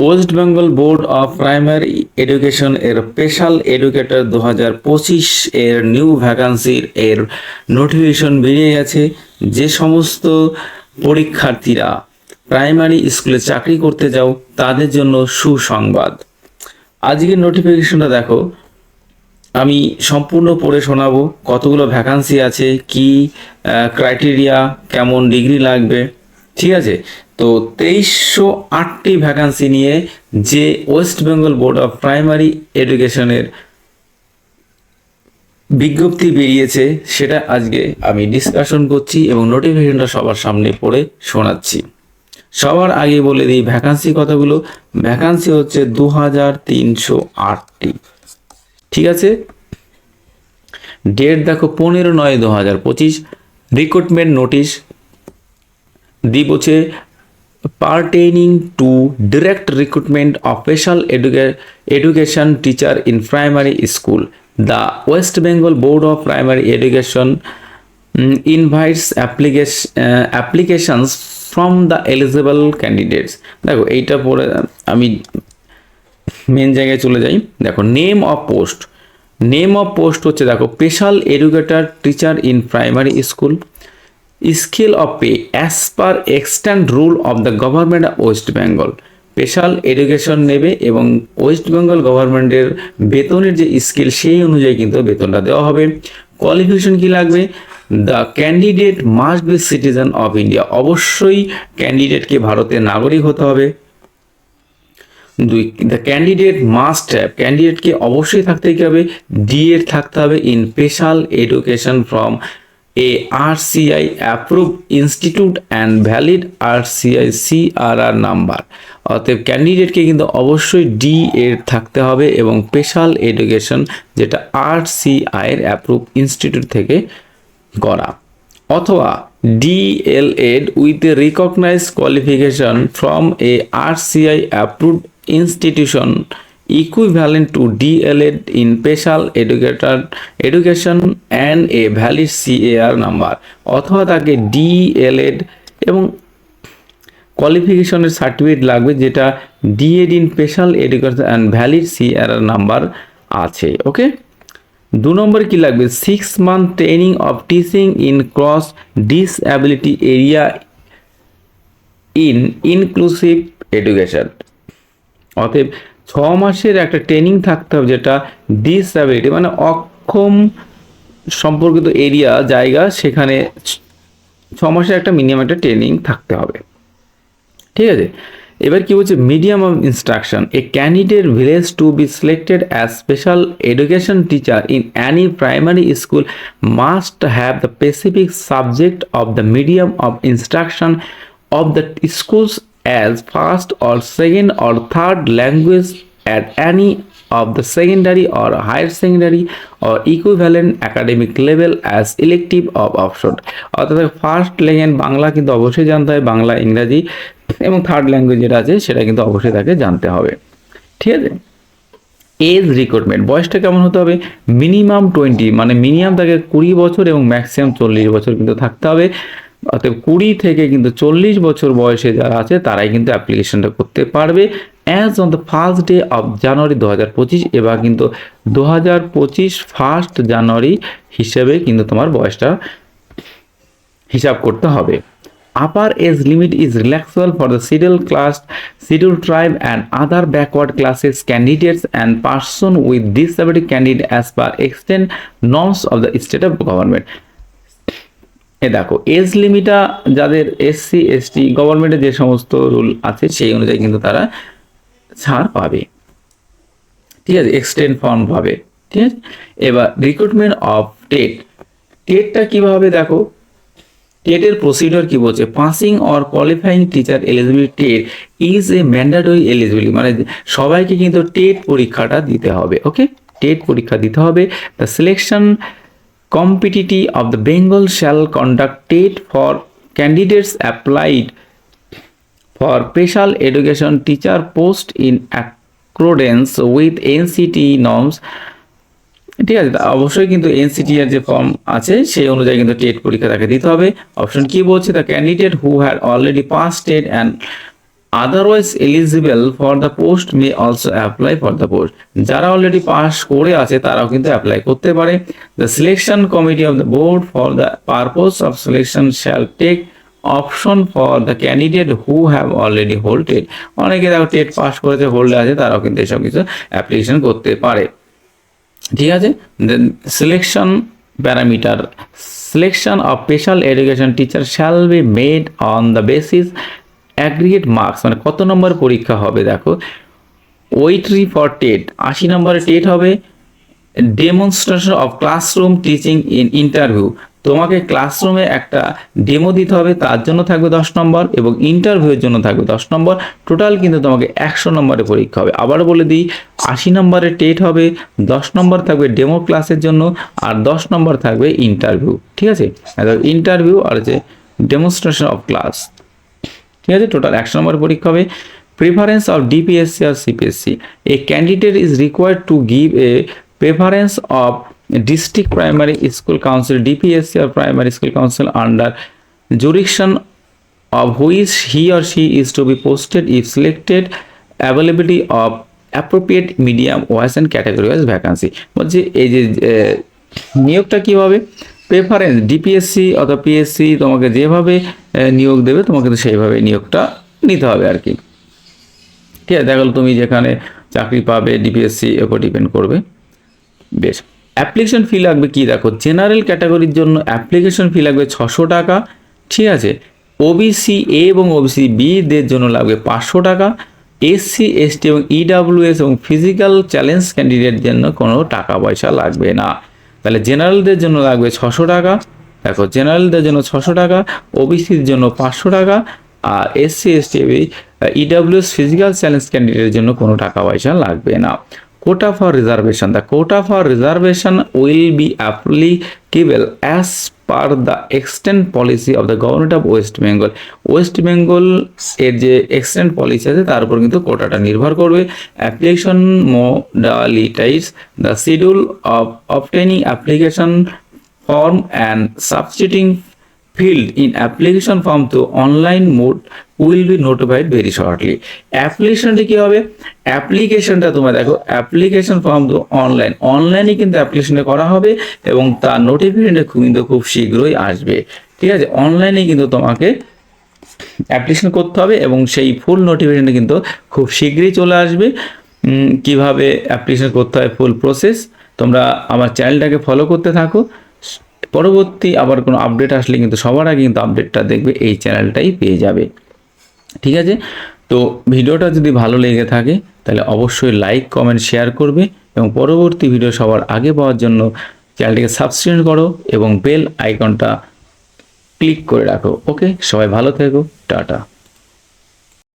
West Bengal board of primary education এর special educator 2025 এর new ভ্যাকান্সির এর নোটিফিকেশন বেরিয়ে গেছে। যে সমস্ত পরীক্ষার্থীরা প্রাইমারি স্কুলে চাকরি করতে যাও তাদের জন্য সুসংবাদ। আজকের নোটিফিকেশনটা দেখো, আমি সম্পূর্ণ পড়ে শোনাবো কতগুলো ভ্যাকান্সি আছে, কি ক্রাইটেরিয়া, কেমন ডিগ্রি লাগবে। ঠিক আছে, তো 2308টি ভ্যাকান্সি নিয়ে যে West Bengal board of primary এডুকেশনের বিজ্ঞপ্তি বেরিয়েছে সেটা আজকে আমি ডিসকাশন করছি এবং নোটিফিকেশনটা সবার সামনে পড়ে শোনাচ্ছি। সবার আগে বলে দিই ভ্যাকান্সি কতগুলো। ভ্যাকান্সি হচ্ছে 2308টি। ঠিক আছে, ডেট দেখো 15/9/2025। রিক্রুটমেন্ট নোটিশ দিবছে pertaining to direct recruitment of special education teacher in primary school. The West Bengal Board of Primary Education invites applications from the eligible candidates. দেখো এইটা পরে আমি মেন জায়গায় চলে যাই। দেখো নেম অফ পোস্ট হচ্ছে, দেখো special educator teacher in primary school. Scale of pay as per extant rule of the government of West Bengal. Special education নেবে এবং ওয়েস্ট বেঙ্গল গভর্নমেন্টের বেতনের যে স্কেল সেই অনুযায়ী কিন্তু বেতনটা দেওয়া হবে। কোয়ালিফিকেশন কি লাগবে? The candidate must be citizen of India. অবশ্যই ক্যান্ডিডেটকে ভারতের নাগরিক হতে হবে। দুই, দ্য ক্যান্ডিডেট মাস্ট হ্যাভ, ক্যান্ডিডেটকে অবশ্যই থাকতে হবে ডিএড থাকতে হবে in special education from a RCI approved institute and valid RCI CRR number. অতএব ক্যান্ডিডেটকে কিন্তু অবশ্যই ডি এর থাকতে হবে এবং স্পেশাল এডুকেশন যেটা RCI এর অ্যাপ্রুভ ইনস্টিটিউট থেকে করা, অথবা DLED with a recognised qualification from a RCI approved institution equivalent to DLED in special education and a valid CAR number, অথবা তাকে DLED এবং কোয়ালিফিকেশনের সার্টিফিকেট লাগবে যেটা DED in special education and valid CAR number আছে। ওকে, 2 নম্বর কি লাগবে? 6 month training of teaching in cross disability area in inclusive education. অতএব 6 মাসের একটা ট্রেনিং থাকতে হবে যেটা ডিসএবিলিটি মানে অক্ষম সম্পর্কিত এরিয়া জায়গা, সেখানে 6 মাসের একটা মিনিমাম একটা ট্রেনিং থাকতে হবে। ঠিক আছে, এবার কি বলছে? Medium of instruction A candidate village to B selected as special education teacher in Annie primary school must have the specific subject of the medium of instruction of the schools as first or second or third language at any of the secondary or higher secondary or equivalent academic level as elective of option। অর্থাৎ first language Bangla কিন্তু অবশ্যই জানতে হবে, বাংলা, ইংরাজি, এবং third language যেটা আছে সেটা কিন্তু অবশ্যই তাকে জানতে হবে। ঠিক আছে, এজ রিক্রুটমেন্ট বয়সটা কেমন হতে হবে? মিনিমাম 20, মানে মিনিমাম তাকে 20 বছর এবং ম্যাক্সিমাম 40 বছর কিন্তু থাকতে হবে। অর্থাৎ 20 থেকে কিন্তু 40 বছর বয়সে যারা আছে তারাই কিন্তু অ্যাপ্লিকেশনটা করতে পারবে। As on the first day of January 2025, এবার কিন্তু 2025 ফার্স্ট জানুয়ারি হিসেবে কিন্তু তোমার বয়সটা হিসাব করতে হবে। Upper age limit is relaxable for the scheduled tribe and other backward classes candidates and person with disability candidate as per extend norms of the state of government. দেখো এজ লিমিটটা যাদের SC ST গভর্নমেন্টের যে সমস্ত rule আছে সেই অনুযায়ী কিন্তু তারা ছাড় পাবে। ঠিক আছে, এক্সটেন্ড ফর্ম পাবে। ঠিক আছে, এবার রিক্রুটমেন্ট অফ টেটটা কিভাবে? দেখো টেটের প্রসিডিওর কি বলছে? Passing or qualifying teacher eligibility TET is a mandatory eligibility, মানে সবাইকে কিন্তু টেট পরীক্ষাটা দিতে হবে। ওকে, টেট পরীক্ষা দিতে হবে। The selection Competitive of the Bengal shall conducted for candidates applied for special education teacher post in accordance with NCT norms। ঠিক আছে, অবশ্যই কিন্তু NCT এর যে ফর্ম আছে সেই অনুযায়ী কিন্তু টেট পরীক্ষা তাকে দিতে হবে। অপশন কি বলছে? The candidate who had already pass TET and otherwise eligible for the post may also apply for the post. যারা অলরেডি পাস করে আছে তারাও কিন্তু অ্যাপ্লাই করতে পারে। The selection committee of the board for the purpose of selection shall take option for the candidate who have already hold TET. অনেকে দেখো TET pass করেছে, হোল্ডে আছে, তারাও কিন্তু এসব কিছু অ্যাপ্লিকেশন করতে পারে। ঠিক আছে, then selection parameter, selection of special education teacher shall be made on the basis aggregate marks, মানে কত নম্বর পরীক্ষা হবে দেখো। ওয়েটরি ফর টেট 80 নম্বরের টেট হবে। Demonstration of classroom teaching in interview, তোমাকে ক্লাসরুমে একটা ডেমো দিতে হবে, তার জন্য থাকবে 10 নম্বর এবং ইন্টারভিউয়ের জন্য থাকবে 10 নম্বর। টোটাল কিন্তু তোমাকে 100 নম্বরের পরীক্ষা হবে। আবার বলে দিই, 80 নম্বরের টেট হবে, 10 নম্বর থাকবে ডেমো ক্লাসের জন্য আর 10 নম্বর থাকবে ইন্টারভিউ। ঠিক আছে, ইন্টারভিউ আর যে ডেমনস্ট্রেশন অফ ক্লাস, ঠিক আছে, টোটাল 100 নম্বরের পরীক্ষা হবে। প্রেফারেন্স অফ ডিপিএসসি আর CPSC, a candidate is required to give a preference of district primary school council, DPSC or primary school council under jurisdiction of which he or she is to be posted if selected, availability of appropriate medium wise and category wise vacancy। বলছি এই যে নিয়োগটা কিভাবে, preference DPSC অথবা PSC তোমাকে যেভাবে নিয়োগ দেবে তোমাকে তো সেইভাবে নিয়োগটা নিতে হবে আর কি। ঠিক আছে, দেখো তুমি যেখানে চাকরি পাবে ডিপিএসসি উপর ডিপেন্ড করবে। বেশ, অ্যাপ্লিকেশন ফি লাগবে কি দেখো, জেনারেল ক্যাটাগরির জন্য অ্যাপ্লিকেশন ফি লাগবে 600 টাকা। ঠিক আছে, ওবিসি এ এবং ওবিসি বি দের জন্য লাগবে 500 টাকা। এসসি এসটি এবং ইডাব্লিউএস এবং ফিজিক্যাল চ্যালেঞ্জ ক্যান্ডিডেট জন্য কোনো টাকা পয়সা লাগবে না। তাহলে জেনারেলদের জন্য লাগবে 600 টাকা। দেখো জেনারেলদের জন্য 600 টাকা, ওবিসির জন্য 500 টাকা, আর SC ST EWS physical challenge ক্যান্ডিডেটের জন্য কোনো টাকা পয়সা লাগবে না। Quota for reservation, the quota for reservation will be applicable as per the extent policy of the government of West Bengal. West Bengal এর যে এক্সটেন্ট পলিসি আছে তার উপর কিন্তু কোটাটা নির্ভর করবে। Application modalities, the schedule of obtaining application form and substituting field in application form to online mode will be notified very shortly. অ্যাপ্লিকেশনটা কি হবে, অ্যাপ্লিকেশনটা তোমরা দেখো অ্যাপ্লিকেশন ফর্ম তো অনলাইনে কিন্তু অ্যাপ্লিকেশনটা করা হবে এবং তার নোটিফিকেশনটা কিন্তু খুব শীঘ্রই আসবে। ঠিক আছে, অনলাইনে কিন্তু তোমাকে অ্যাপ্লিকেশন করতে হবে এবং সেই ফুল নোটিফিকেশনটা কিন্তু খুব শীঘ্রই চলে আসবে। কিভাবে অ্যাপ্লিকেশন করতে হয় ফুল প্রসেস, তোমরা আমার চ্যানেলটাকে ফলো করতে থাকো। পরবর্তী আবার কোনো আপডেট আসলে কিন্তু সবার আগে কিন্তু আপডেটটা দেখবে এই চ্যানেলটাই পেয়ে যাবে। ঠিক আছে, তো ভিডিওটা যদি ভালো লেগে থাকে তাহলে অবশ্যই লাইক কমেন্ট শেয়ার করবে এবং পরবর্তী ভিডিও সবার আগে পাওয়ার জন্য চ্যানেলটিকে সাবস্ক্রাইব করো এবং বেল আইকনটা ক্লিক করে রাখো। ওকে, সবাই ভালো থেকো, টাটা।